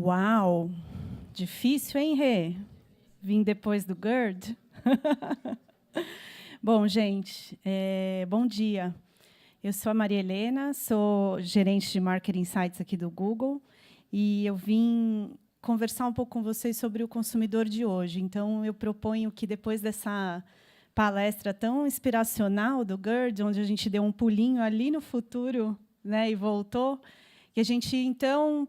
Uau! Difícil, hein, Rê? Vim depois do GERD? Bom, gente, bom dia. Eu sou a Maria Helena, sou gerente de Marketing Insights aqui do Google, e eu vim conversar um pouco com vocês sobre o consumidor de hoje. Então, eu proponho que, depois dessa palestra tão inspiracional do GERD, onde a gente deu um pulinho ali no futuro, né, e voltou, que a gente, então,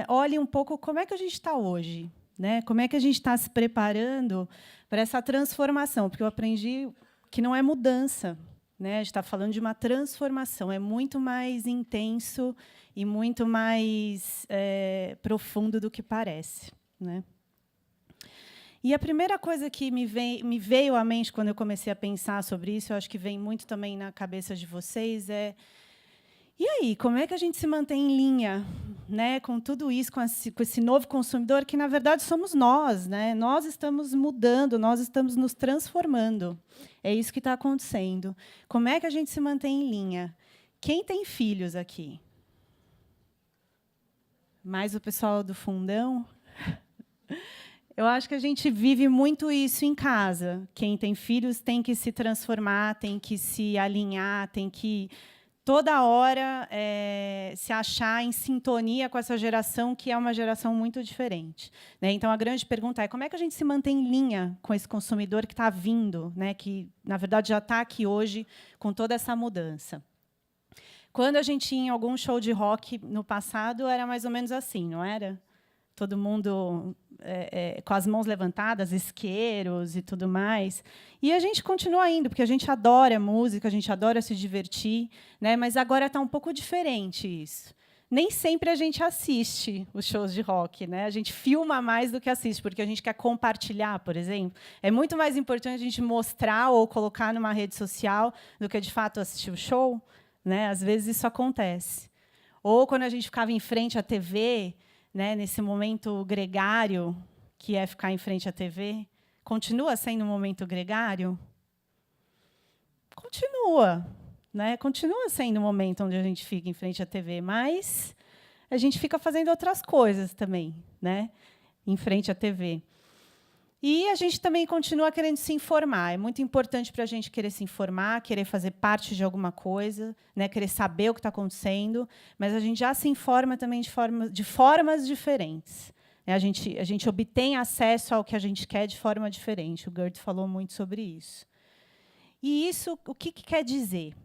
olhe um pouco como é que a gente está hoje, né? Como é que a gente está se preparando para essa transformação, porque eu aprendi que não é mudança, né? A gente está falando de uma transformação, é muito mais intenso e muito mais profundo do que parece, né? E a primeira coisa que me veio à mente quando eu comecei a pensar sobre isso, eu acho que vem muito também na cabeça de vocês, e aí, como é que a gente se mantém em linha, né, com tudo isso, com esse novo consumidor, que, na verdade, somos nós, né? Nós estamos mudando, nós estamos nos transformando. É isso que está acontecendo. Como é que a gente se mantém em linha? Quem tem filhos aqui? Mais o pessoal do fundão? Eu acho que a gente vive muito isso em casa. Quem tem filhos tem que se transformar, tem que se alinhar, tem que toda hora se achar em sintonia com essa geração, que é uma geração muito diferente, né? Então, a grande pergunta é como é que a gente se mantém em linha com esse consumidor que está vindo, né? Que, na verdade, já está aqui hoje com toda essa mudança. Quando a gente ia em algum show de rock no passado, era mais ou menos assim, não era? Todo mundo com as mãos levantadas, isqueiros e tudo mais. E a gente continua indo, porque a gente adora música, a gente adora se divertir, né? Mas agora está um pouco diferente isso. Nem sempre a gente assiste os shows de rock, né? A gente filma mais do que assiste, porque a gente quer compartilhar, por exemplo. É muito mais importante a gente mostrar ou colocar numa rede social do que, de fato, assistir o show, né? Às vezes isso acontece. Ou quando a gente ficava em frente à TV, né, nesse momento gregário, que é ficar em frente à TV, continua sendo um momento gregário? Continua, né? Continua sendo um momento onde a gente fica em frente à TV, mas a gente fica fazendo outras coisas também, né, em frente à TV. E a gente também continua querendo se informar. É muito importante para a gente querer se informar, querer fazer parte de alguma coisa, né, querer saber o que está acontecendo, mas a gente já se informa também de formas diferentes. A gente obtém acesso ao que a gente quer de forma diferente. O Gert falou muito sobre isso. E isso, o que quer dizer?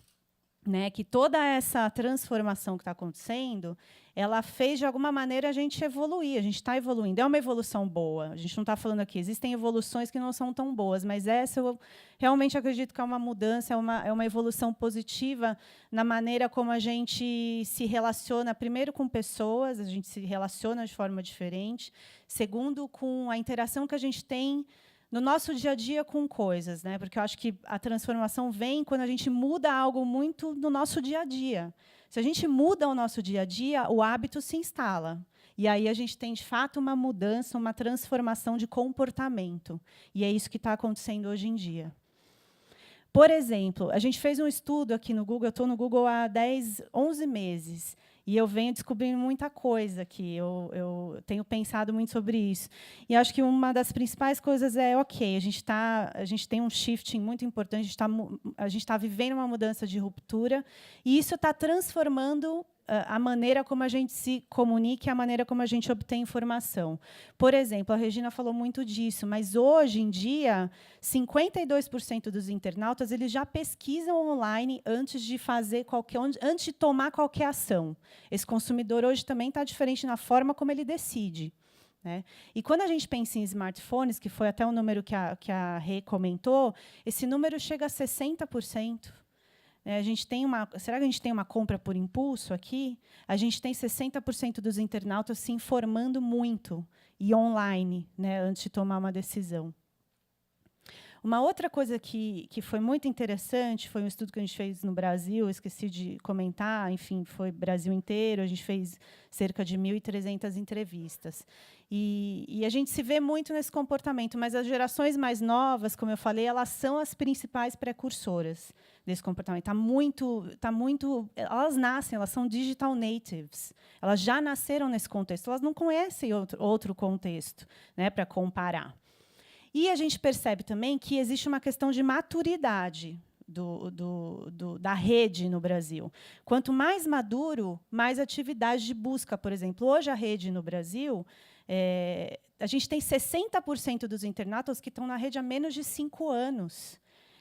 Né, que toda essa transformação que está acontecendo, ela fez, de alguma maneira, a gente evoluir. A gente está evoluindo. É uma evolução boa. A gente não está falando aqui. Existem evoluções que não são tão boas, mas essa eu realmente acredito que é uma mudança, é uma evolução positiva na maneira como a gente se relaciona, primeiro, com pessoas, a gente se relaciona de forma diferente. Segundo, com a interação que a gente tem no nosso dia a dia com coisas, né? Porque eu acho que a transformação vem quando a gente muda algo muito no nosso dia a dia. Se a gente muda o nosso dia a dia, o hábito se instala. E aí a gente tem, de fato, uma mudança, uma transformação de comportamento. E é isso que está acontecendo hoje em dia. Por exemplo, a gente fez um estudo aqui no Google, eu estou no Google há 11 meses, e eu venho descobrindo muita coisa aqui, eu tenho pensado muito sobre isso. E acho que uma das principais coisas ok, a gente tem um shifting muito importante, a gente tá vivendo uma mudança de ruptura, e isso está transformando a maneira como a gente se comunica e a maneira como a gente obtém informação. Por exemplo, a Regina falou muito disso, mas, hoje em dia, 52% dos internautas eles já pesquisam online antes de antes de tomar qualquer ação. Esse consumidor hoje também está diferente na forma como ele decide, né? E quando a gente pensa em smartphones, que foi até o número que a Rê comentou, esse número chega a 60%. Será que a gente tem uma compra por impulso aqui? A gente tem 60% dos internautas se informando muito e online, né, antes de tomar uma decisão. Uma outra coisa que foi muito interessante foi um estudo que a gente fez no Brasil, esqueci de comentar, enfim, foi Brasil inteiro, a gente fez cerca de 1.300 entrevistas. E a gente se vê muito nesse comportamento, mas as gerações mais novas, como eu falei, elas são as principais precursoras desse comportamento. Tá muito, elas nascem, elas são digital natives. Elas já nasceram nesse contexto, elas não conhecem outro contexto, né, para comparar. E a gente percebe também que existe uma questão de maturidade da rede no Brasil. Quanto mais maduro, mais atividade de busca, por exemplo. Hoje, a rede no Brasil, a gente tem 60% dos internautas que estão na rede há menos de 5 anos.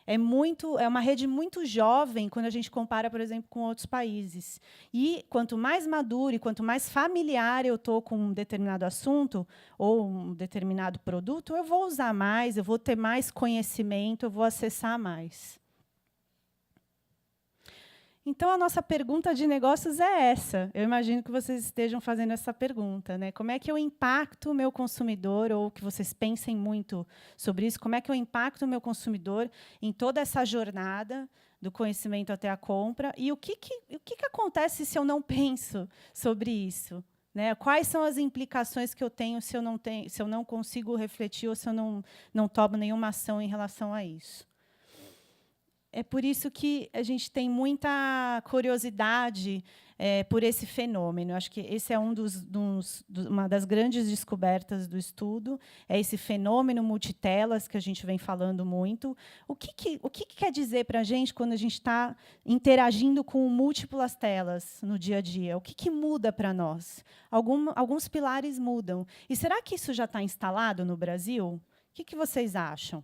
É uma rede muito jovem quando a gente compara, por exemplo, com outros países. E quanto mais maduro e quanto mais familiar eu estou com um determinado assunto ou um determinado produto, eu vou usar mais, eu vou ter mais conhecimento, eu vou acessar mais. Então, a nossa pergunta de negócios é essa. Eu imagino que vocês estejam fazendo essa pergunta, né? Como é que eu impacto o meu consumidor, ou que vocês pensem muito sobre isso, como é que eu impacto o meu consumidor em toda essa jornada do conhecimento até a compra, e o que acontece se eu não penso sobre isso? Né? Quais são as implicações que eu tenho se eu não consigo refletir ou se eu não tomo nenhuma ação em relação a isso? É por isso que a gente tem muita curiosidade por esse fenômeno. Acho que esse é uma das grandes descobertas do estudo, é esse fenômeno multitelas que a gente vem falando muito. O que quer dizer para a gente quando a gente está interagindo com múltiplas telas no dia a dia? O que muda para nós? Alguns pilares mudam. E será que isso já está instalado no Brasil? O que vocês acham?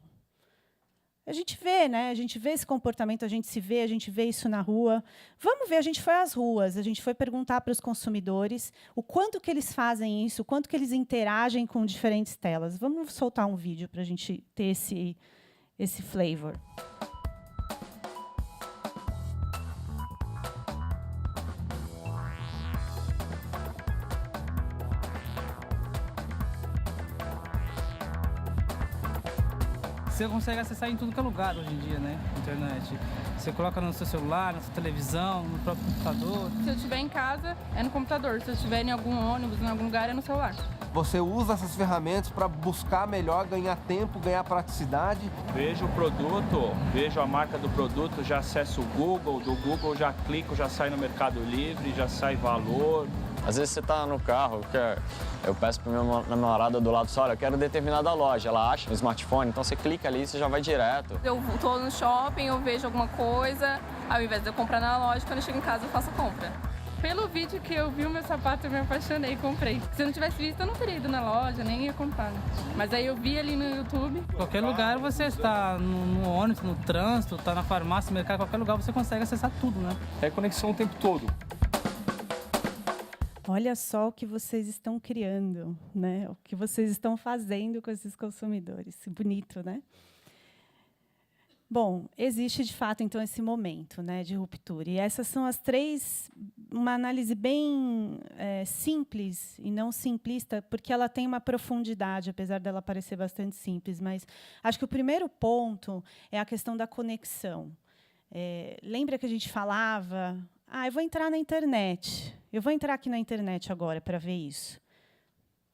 A gente vê, né? A gente vê esse comportamento, a gente vê isso na rua. Vamos ver, a gente foi às ruas, a gente foi perguntar para os consumidores o quanto que eles fazem isso, o quanto que eles interagem com diferentes telas. Vamos soltar um vídeo para a gente ter esse flavor. Você consegue acessar em tudo que é lugar hoje em dia, né? Internet. Você coloca no seu celular, na sua televisão, no próprio computador. Se eu estiver em casa, é no computador. Se eu estiver em algum ônibus, em algum lugar, é no celular. Você usa essas ferramentas para buscar melhor, ganhar tempo, ganhar praticidade. Vejo o produto, vejo a marca do produto, já acesso o Google, do Google já clico, já sai no Mercado Livre, já sai valor. Às vezes você tá no carro, eu peço para minha namorada do lado, olha, eu quero determinada loja, ela acha no smartphone, então você clica ali e você já vai direto. Eu tô no shopping, eu vejo alguma coisa, ao invés de eu comprar na loja, quando eu chego em casa eu faço a compra. Pelo vídeo que eu vi o meu sapato, eu me apaixonei e comprei. Se eu não tivesse visto, eu não teria ido na loja, nem ia comprar. Né? Mas aí eu vi ali no YouTube. Qualquer lugar você está no ônibus, no trânsito, está na farmácia, no mercado, qualquer lugar você consegue acessar tudo, né? É conexão o tempo todo. Olha só o que vocês estão criando, né? O que vocês estão fazendo com esses consumidores. Bonito, né? Bom, existe, de fato, então, esse momento, né, de ruptura. E essas são as três, uma análise bem simples e não simplista, porque ela tem uma profundidade, apesar dela parecer bastante simples. Mas acho que o primeiro ponto é a questão da conexão. Lembra que a gente falava, eu vou entrar na internet, eu vou entrar aqui na internet agora para ver isso.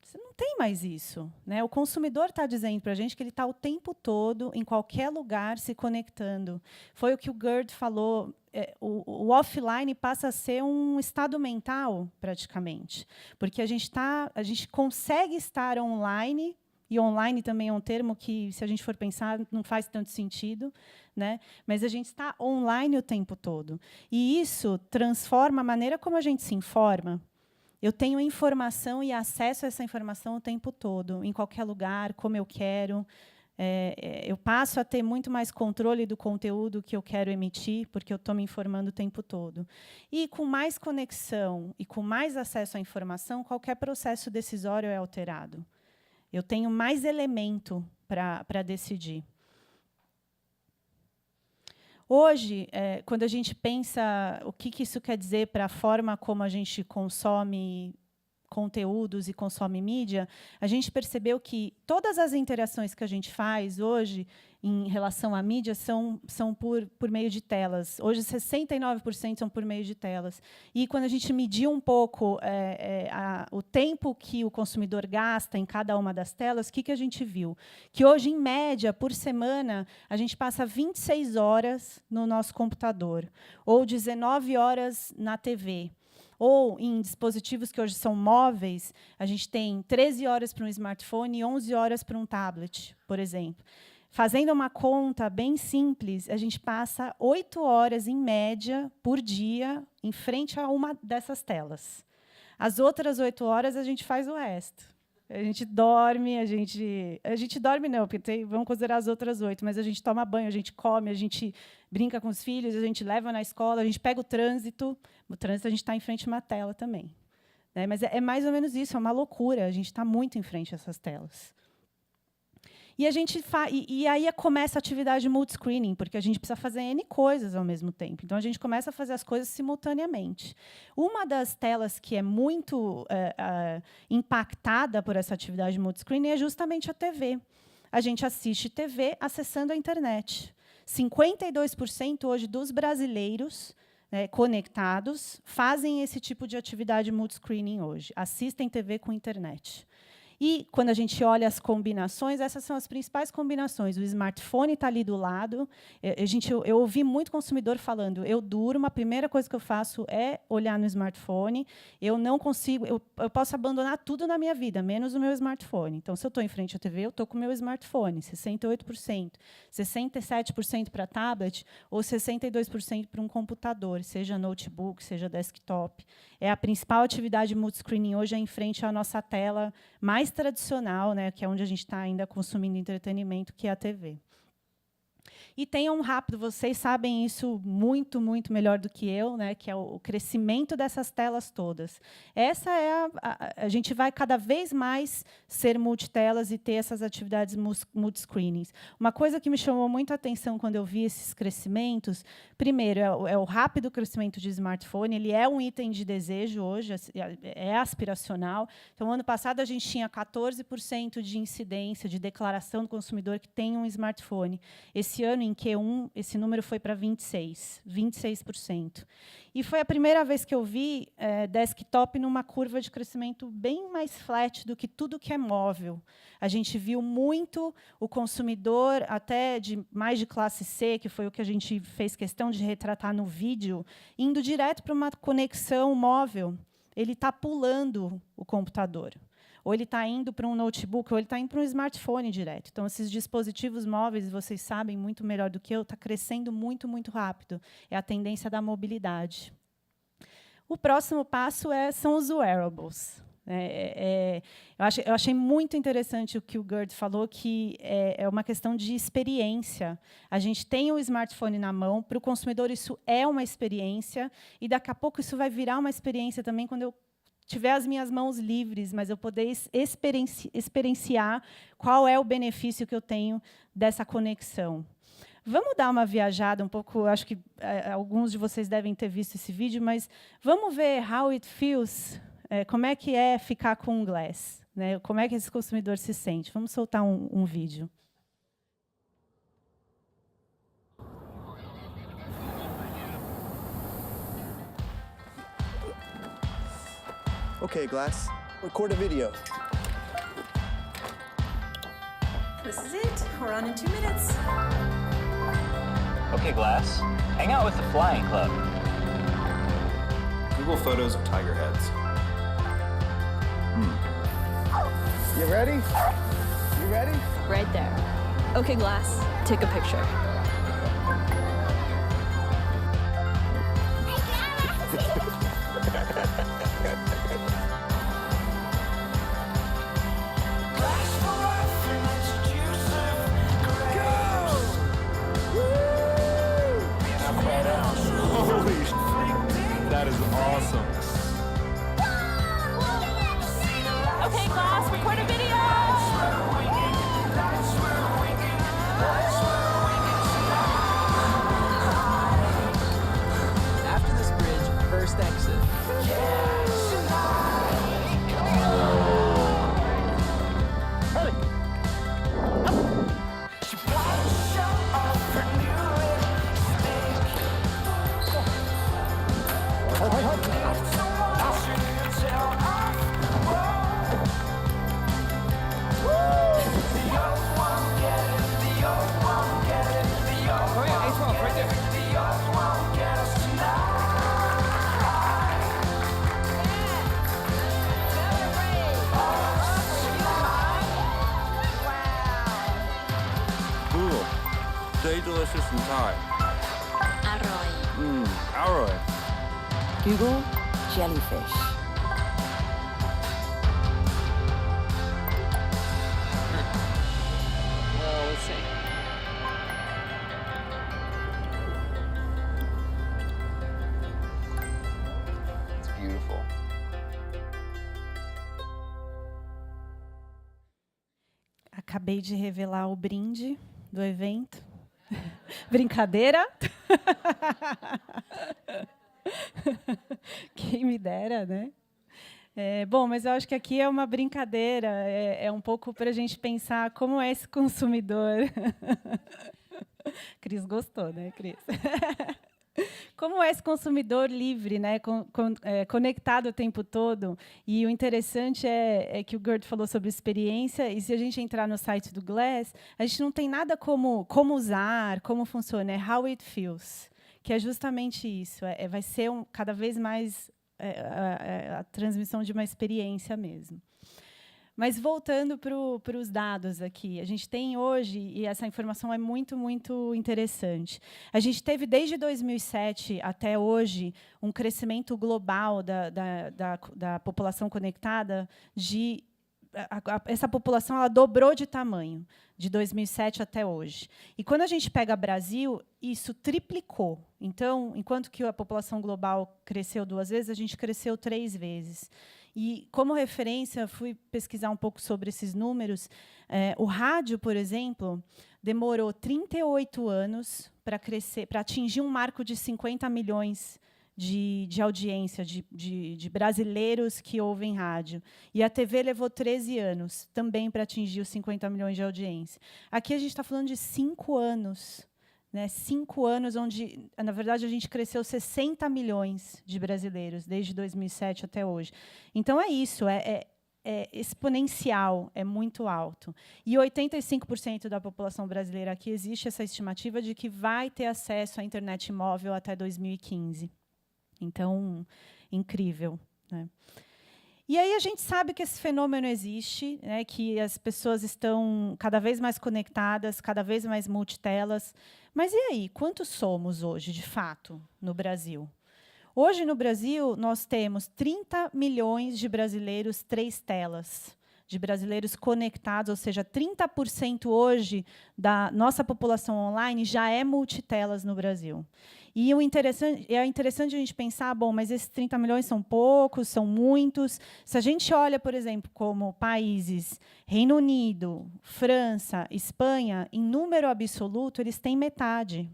Você não tem mais isso, né? O consumidor está dizendo para a gente que ele está o tempo todo, em qualquer lugar, se conectando. Foi o que o Gerd falou, o offline passa a ser um estado mental, praticamente. Porque a gente consegue estar online, e online também é um termo que, se a gente for pensar, não faz tanto sentido, né? Mas a gente está online o tempo todo. E isso transforma a maneira como a gente se informa. Eu tenho informação e acesso a essa informação o tempo todo, em qualquer lugar, como eu quero. Eu passo a ter muito mais controle do conteúdo que eu quero emitir, porque eu estou me informando o tempo todo. E com mais conexão e com mais acesso à informação, qualquer processo decisório é alterado. Eu tenho mais elemento para decidir. Hoje, quando a gente pensa o que isso quer dizer para a forma como a gente consome conteúdos e consome mídia, a gente percebeu que todas as interações que a gente faz hoje em relação à mídia são por meio de telas. Hoje, 69% são por meio de telas. E, quando a gente mediu um pouco o tempo que o consumidor gasta em cada uma das telas, o que a gente viu? Que, hoje, em média, por semana, a gente passa 26 horas no nosso computador, ou 19 horas na TV. Ou, em dispositivos que hoje são móveis, a gente tem 13 horas para um smartphone e 11 horas para um tablet, por exemplo. Fazendo uma conta bem simples, a gente passa 8 horas, em média, por dia, em frente a uma dessas telas. As outras 8 horas, a gente faz o resto. A gente dorme, a gente dorme não, porque vamos considerar as outras 8, mas a gente toma banho, a gente come, a gente brinca com os filhos, a gente leva na escola, a gente pega o trânsito. No trânsito, a gente está em frente a uma tela também. Né? Mas é mais ou menos isso, é uma loucura. A gente está muito em frente a essas telas. E, aí começa a atividade multiscreening, porque a gente precisa fazer N coisas ao mesmo tempo. Então, a gente começa a fazer as coisas simultaneamente. Uma das telas que é muito impactada por essa atividade multiscreening é justamente a TV. A gente assiste TV acessando a internet. 52% hoje dos brasileiros, né, conectados fazem esse tipo de atividade multiscreening hoje. Assistem TV com internet. E, quando a gente olha as combinações, essas são as principais combinações. O smartphone está ali do lado. Eu ouvi muito consumidor falando, eu durmo, a primeira coisa que eu faço é olhar no smartphone. Eu não consigo, eu posso abandonar tudo na minha vida, menos o meu smartphone. Então, se eu estou em frente à TV, eu estou com o meu smartphone, 68%. 67% para tablet ou 62% para um computador, seja notebook, seja desktop. É a principal atividade multiscreening hoje, é em frente à nossa tela mais tradicional, né, que é onde a gente está ainda consumindo entretenimento, que é a TV. E tenham rápido, vocês sabem isso muito, muito melhor do que eu, né, que é o crescimento dessas telas todas. Essa é a gente vai cada vez mais ser multitelas e ter essas atividades multiscreenings. Uma coisa que me chamou muito a atenção quando eu vi esses crescimentos, primeiro, é o rápido crescimento de smartphone. Ele é um item de desejo hoje, é aspiracional. Então, ano passado, a gente tinha 14% de incidência, de declaração do consumidor que tem um smartphone. Esse ano, em Q1, esse número foi para 26%. E foi a primeira vez que eu vi desktop numa curva de crescimento bem mais flat do que tudo que é móvel. A gente viu muito o consumidor, até mais de classe C, que foi o que a gente fez questão de retratar no vídeo, indo direto para uma conexão móvel. Ele está pulando o computador. Ou ele está indo para um notebook, ou ele está indo para um smartphone direto. Então, esses dispositivos móveis, vocês sabem muito melhor do que eu, está crescendo muito, muito rápido. É a tendência da mobilidade. O próximo passo são os wearables. Eu achei muito interessante o que o Gerd falou, que é uma questão de experiência. A gente tem o smartphone na mão, para o consumidor isso é uma experiência, e daqui a pouco isso vai virar uma experiência também quando eu tiver as minhas mãos livres, mas eu poder experienciar qual é o benefício que eu tenho dessa conexão. Vamos dar uma viajada um pouco, acho que alguns de vocês devem ter visto esse vídeo, mas vamos ver how it feels, como é que é ficar com um glass, né? Como é que esse consumidor se sente. Vamos soltar um vídeo. Okay, Glass, record a video. This is it. We're on in 2 minutes. Okay, Glass, hang out with the Flying Club. Google photos of tiger heads. You ready? You ready? Right there. Okay, Glass, take a picture. That is awesome. Okay, Glass, record a video. Say delicious in Thai. อร่อย Alroy. Google jellyfish. Well, let's see. It's beautiful. Acabei de revelar o brinde do evento. Brincadeira? Quem me dera, né? Bom, mas eu acho que aqui é uma brincadeira, é um pouco para a gente pensar como é esse consumidor. Cris gostou, né, Cris? Como é esse consumidor livre, né, conectado o tempo todo. E o interessante é que o Gerd falou sobre experiência, e se a gente entrar no site do Glass, a gente não tem nada como usar, como funciona, é how it feels, que é justamente isso, vai ser cada vez mais a transmissão de uma experiência mesmo. Mas voltando para os dados aqui, a gente tem hoje, e essa informação é muito, muito interessante, a gente teve desde 2007 até hoje um crescimento global da população conectada essa população ela dobrou de tamanho, de 2007 até hoje. E quando a gente pega Brasil, isso triplicou. Então, enquanto que a população global cresceu 2 vezes, a gente cresceu 3 vezes. E, como referência, fui pesquisar um pouco sobre esses números. O rádio, por exemplo, demorou 38 anos para crescer, para atingir um marco de 50 milhões de audiência, de brasileiros que ouvem rádio. E a TV levou 13 anos, também para atingir os 50 milhões de audiência. Aqui a gente está falando de 5 anos. 5 anos, onde, na verdade, a gente cresceu 60 milhões de brasileiros, desde 2007 até hoje. Então, é isso, é exponencial, é muito alto. E 85% da população brasileira aqui, existe essa estimativa de que vai ter acesso à internet móvel até 2015. Então, incrível, né? E aí a gente sabe que esse fenômeno existe, né, que as pessoas estão cada vez mais conectadas, cada vez mais multitelas. Mas e aí, quantos somos hoje, de fato, no Brasil? Hoje, no Brasil, nós temos 30 milhões de brasileiros 3 telas, de brasileiros conectados, ou seja, 30% hoje da nossa população online já é multitelas no Brasil. E é interessante a gente pensar, bom, mas esses 30 milhões são poucos, são muitos. Se a gente olha, por exemplo, como países, Reino Unido, França, Espanha, em número absoluto, eles têm metade.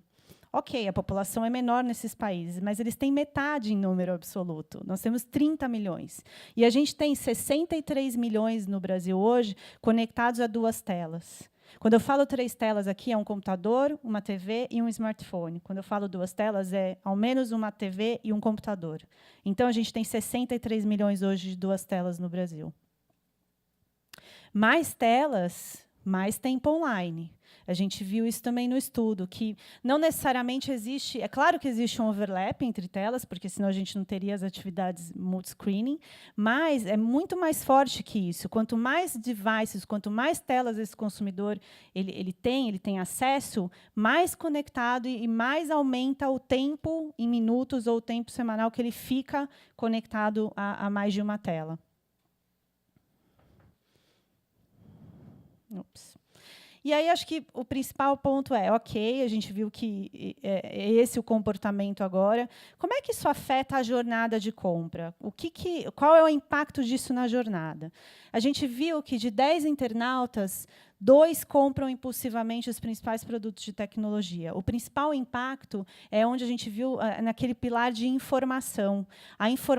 Ok, a população é menor nesses países, mas eles têm metade em número absoluto. Nós temos 30 milhões. E a gente tem 63 milhões no Brasil hoje conectados a 2 telas. Quando eu falo 3 telas aqui, é um computador, uma TV e um smartphone. Quando eu falo 2 telas, é ao menos uma TV e um computador. Então, a gente tem 63 milhões hoje de 2 telas no Brasil. Mais telas, mais tempo online. A gente viu isso também no estudo, que não necessariamente existe... É claro que existe um overlap entre telas, porque senão a gente não teria as atividades multiscreening, mas é muito mais forte que isso. Quanto mais devices, quanto mais telas esse consumidor ele tem acesso, mais conectado e mais aumenta o tempo em minutos ou o tempo semanal que ele fica conectado a mais de uma tela. Ops. E aí, acho que o principal ponto ok, a gente viu que é esse o comportamento agora. Como é que isso afeta a jornada de compra? Qual é o impacto disso na jornada? A gente viu que, de 10 internautas, 2 compram impulsivamente os principais produtos de tecnologia. O principal impacto é onde a gente viu naquele pilar de informação.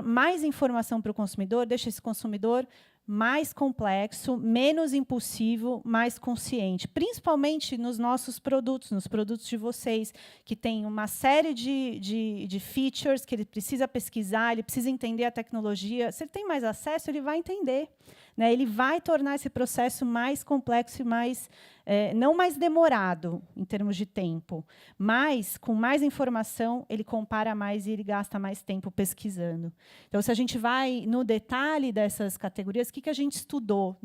Mais informação para o consumidor deixa esse consumidor mais complexo, menos impulsivo, mais consciente, principalmente nos nossos produtos, nos produtos de vocês, que tem uma série de features que ele precisa pesquisar, ele precisa entender a tecnologia. Se ele tem mais acesso, ele vai entender, né? Ele vai tornar esse processo mais complexo e mais não mais demorado em termos de tempo, mas com mais informação, ele compara mais e ele gasta mais tempo pesquisando. Então, se a gente vai no detalhe dessas categorias, o que a gente estudou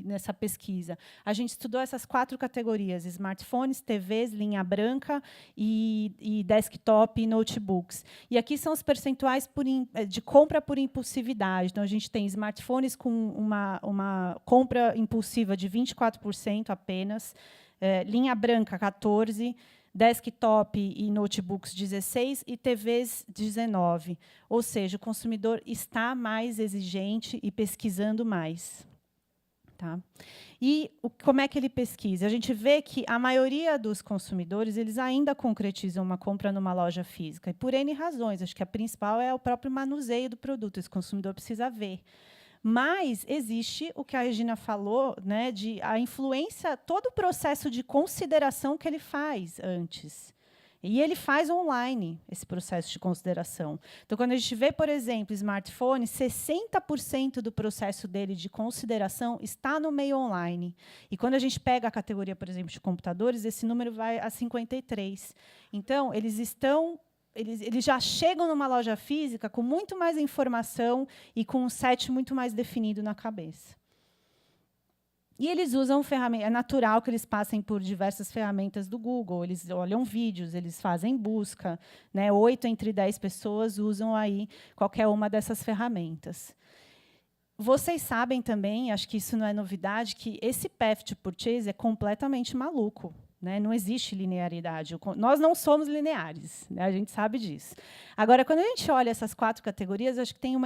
nessa pesquisa? A gente estudou essas 4 categorias: smartphones, TVs, linha branca e desktop e notebooks. E aqui são os percentuais de compra por impulsividade. Então, a gente tem smartphones com uma compra impulsiva de 24% apenas, linha branca 14%, desktop e notebooks 16% e TVs 19%. Ou seja, o consumidor está mais exigente e pesquisando mais. Tá? E como é que ele pesquisa? A gente vê que a maioria dos consumidores eles ainda concretizam uma compra numa loja física, e por N razões. Acho que a principal é o próprio manuseio do produto, esse consumidor precisa ver. Mas existe o que a Regina falou, né, de a influência, todo o processo de consideração que ele faz antes. E ele faz online esse processo de consideração. Então, quando a gente vê, por exemplo, smartphone, 60% do processo dele de consideração está no meio online. E quando a gente pega a categoria, por exemplo, de computadores, esse número vai a 53%. Então, eles já chegam numa loja física com muito mais informação e com um set muito mais definido na cabeça. E eles usam ferramentas. É natural que eles passem por diversas ferramentas do Google. Eles olham vídeos, eles fazem busca, né? 8 entre 10 pessoas usam aí qualquer uma dessas ferramentas. Vocês sabem também, acho que isso não é novidade, que esse path to purchase é completamente maluco. Né? Não existe linearidade. Nós não somos lineares, né? A gente sabe disso. Agora, quando a gente olha essas 4 categorias, acho que tem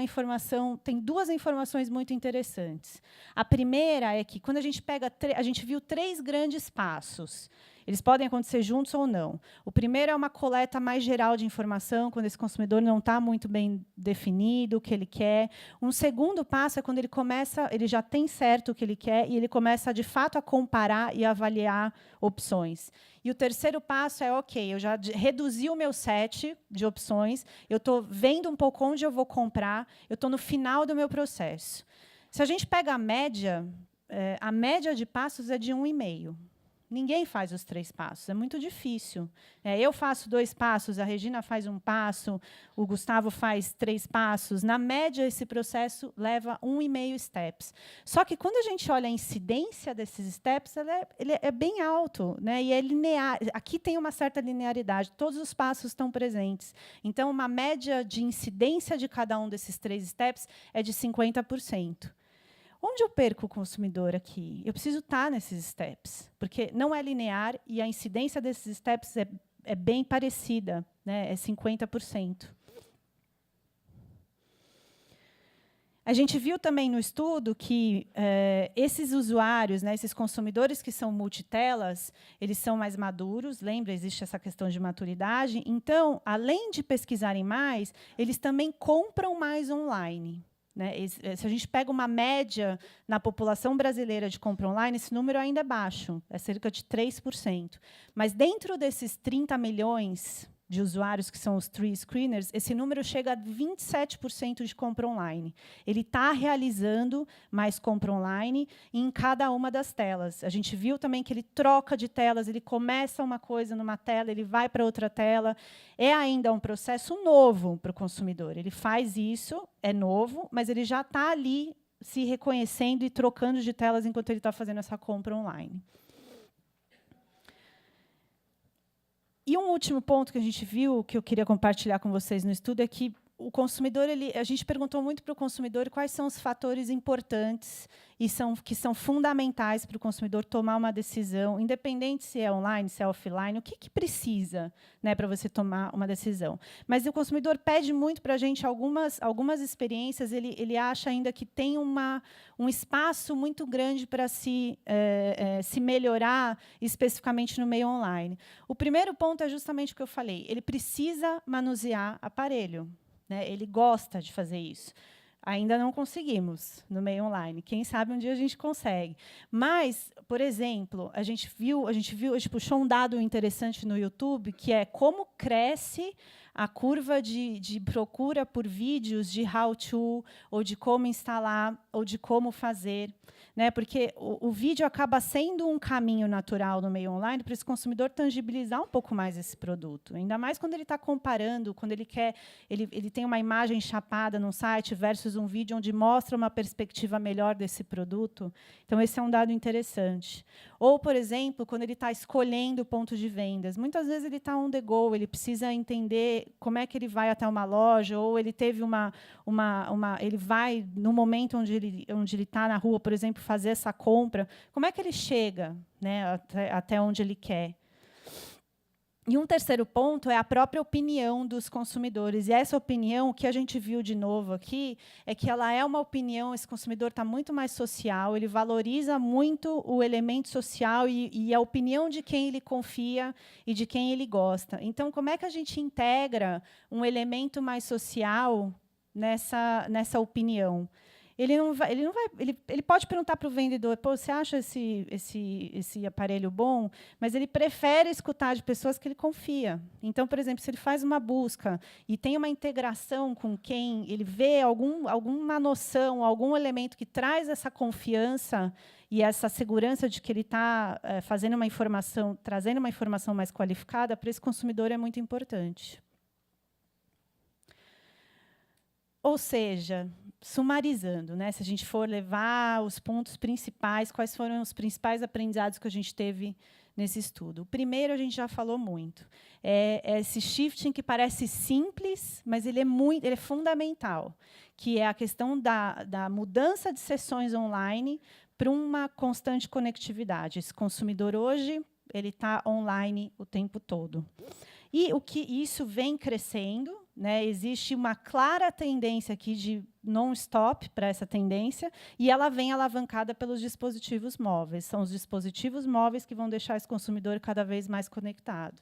tem 2 informações muito interessantes. A primeira é que, quando a gente viu 3 grandes passos. Eles podem acontecer juntos ou não. O primeiro é uma coleta mais geral de informação, quando esse consumidor não está muito bem definido o que ele quer. Um segundo passo é quando ele já tem certo o que ele quer e ele começa, de fato, a comparar e avaliar opções. E o terceiro passo é, ok, eu já reduzi o meu set de opções, eu estou vendo um pouco onde eu vou comprar, eu estou no final do meu processo. Se a gente pega a média de passos é de 1,5. Ninguém faz os 3 passos, é muito difícil. Eu faço 2 passos, a Regina faz 1 passo, o Gustavo faz 3 passos. Na média, esse processo leva 1,5 steps. Só que, quando a gente olha a incidência desses steps, ele é bem alto, né? E é linear. Aqui tem uma certa linearidade, todos os passos estão presentes. Então, uma média de incidência de cada um desses 3 steps é de 50%. Onde eu perco o consumidor aqui? Eu preciso estar nesses steps, porque não é linear e a incidência desses steps é bem parecida, né? É 50%. A gente viu também no estudo que esses usuários, né, esses consumidores que são multitelas, eles são mais maduros, lembra, existe essa questão de maturidade. Então, além de pesquisarem mais, eles também compram mais online. Né? Se a gente pega uma média na população brasileira de compra online, esse número ainda é baixo, é cerca de 3%. Mas, dentro desses 30 milhões de usuários, que são os 3 screeners, esse número chega a 27% de compra online. Ele está realizando mais compra online em cada uma das telas. A gente viu também que ele troca de telas, ele começa uma coisa numa tela, ele vai para outra tela. É ainda um processo novo para o consumidor. Ele faz isso, é novo, mas ele já está ali se reconhecendo e trocando de telas enquanto ele está fazendo essa compra online. E um último ponto que a gente viu, que eu queria compartilhar com vocês no estudo, é que o consumidor, a gente perguntou muito para o consumidor quais são os fatores importantes e que são fundamentais para o consumidor tomar uma decisão, independente se é online, se é offline, o que precisa, né, para você tomar uma decisão. Mas o consumidor pede muito para a gente algumas experiências, ele acha ainda que tem um espaço muito grande para se melhorar, especificamente no meio online. O primeiro ponto é justamente o que eu falei, ele precisa manusear aparelho. Né? Ele gosta de fazer isso. Ainda não conseguimos no meio online. Quem sabe um dia a gente consegue. Mas, por exemplo, a gente puxou um dado interessante no YouTube, que é como cresce a curva de procura por vídeos de how-to, ou de como instalar, ou de como fazer, né? Porque o vídeo acaba sendo um caminho natural no meio online para esse consumidor tangibilizar um pouco mais esse produto. Ainda mais quando ele está comparando, quando ele tem uma imagem chapada num site versus um vídeo onde mostra uma perspectiva melhor desse produto. Então, esse é um dado interessante. Ou, por exemplo, quando ele está escolhendo o ponto de vendas. Muitas vezes ele está on the go, ele precisa entender como é que ele vai até uma loja, ou ele teve ele vai, no momento onde ele está na rua, por exemplo, fazer essa compra, como é que ele chega, né, até onde ele quer. E um terceiro ponto é a própria opinião dos consumidores. E essa opinião, o que a gente viu de novo aqui, é que ela é uma opinião, esse consumidor está muito mais social, ele valoriza muito o elemento social e a opinião de quem ele confia e de quem ele gosta. Então, como é que a gente integra um elemento mais social nessa opinião? Ele pode perguntar para o vendedor: pô, você acha esse aparelho bom? Mas ele prefere escutar de pessoas que ele confia. Então, por exemplo, se ele faz uma busca e tem uma integração com quem ele vê alguma noção, algum elemento que traz essa confiança e essa segurança de que ele está trazendo uma informação mais qualificada, para esse consumidor é muito importante. Ou seja, sumarizando, né, se a gente for levar os pontos principais, quais foram os principais aprendizados que a gente teve nesse estudo? O primeiro, a gente já falou muito. É esse shifting que parece simples, mas ele é fundamental, que é a questão da mudança de sessões online para uma constante conectividade. Esse consumidor hoje ele está online o tempo todo. E o que isso vem crescendo, né, existe uma clara tendência aqui de non-stop para essa tendência, e ela vem alavancada pelos dispositivos móveis. São os dispositivos móveis que vão deixar esse consumidor cada vez mais conectado.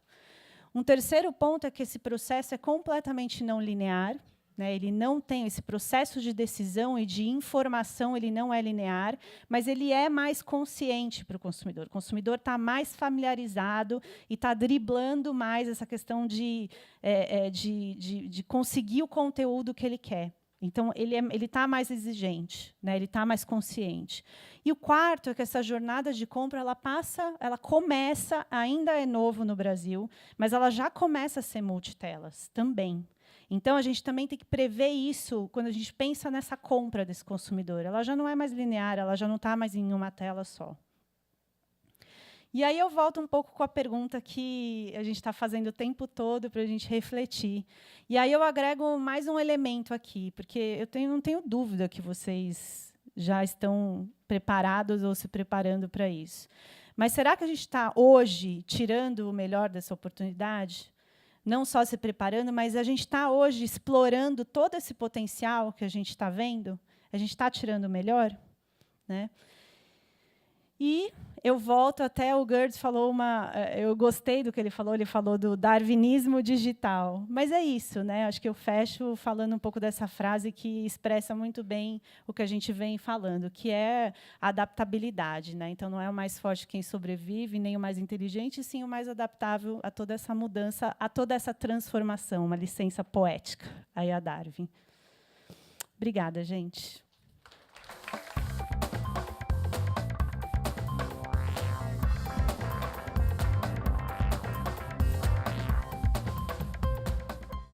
Um terceiro ponto é que esse processo é completamente não linear, né, ele não tem esse processo de decisão e de informação, ele não é linear, mas ele é mais consciente para o consumidor. O consumidor está mais familiarizado e está driblando mais essa questão de conseguir o conteúdo que ele quer. Então, ele está mais exigente, né, ele está mais consciente. E o quarto é que essa jornada de compra ela começa, ainda é novo no Brasil, mas ela já começa a ser multitelas também. Então, a gente também tem que prever isso quando a gente pensa nessa compra desse consumidor. Ela já não é mais linear, ela já não está mais em uma tela só. E aí eu volto um pouco com a pergunta que a gente está fazendo o tempo todo para a gente refletir. E aí eu agrego mais um elemento aqui, porque não tenho dúvida que vocês já estão preparados ou se preparando para isso. Mas será que a gente está, hoje, tirando o melhor dessa oportunidade? Não só se preparando, mas a gente está hoje explorando todo esse potencial que a gente está vendo? A gente está tirando o melhor? Né? E eu volto até o Gerd falou eu gostei do que ele falou do darwinismo digital. Mas é isso, né? Acho que eu fecho falando um pouco dessa frase que expressa muito bem o que a gente vem falando, que é a adaptabilidade, né? Então, não é o mais forte quem sobrevive, nem o mais inteligente, sim o mais adaptável a toda essa mudança, a toda essa transformação, uma licença poética, aí a Darwin. Obrigada, gente.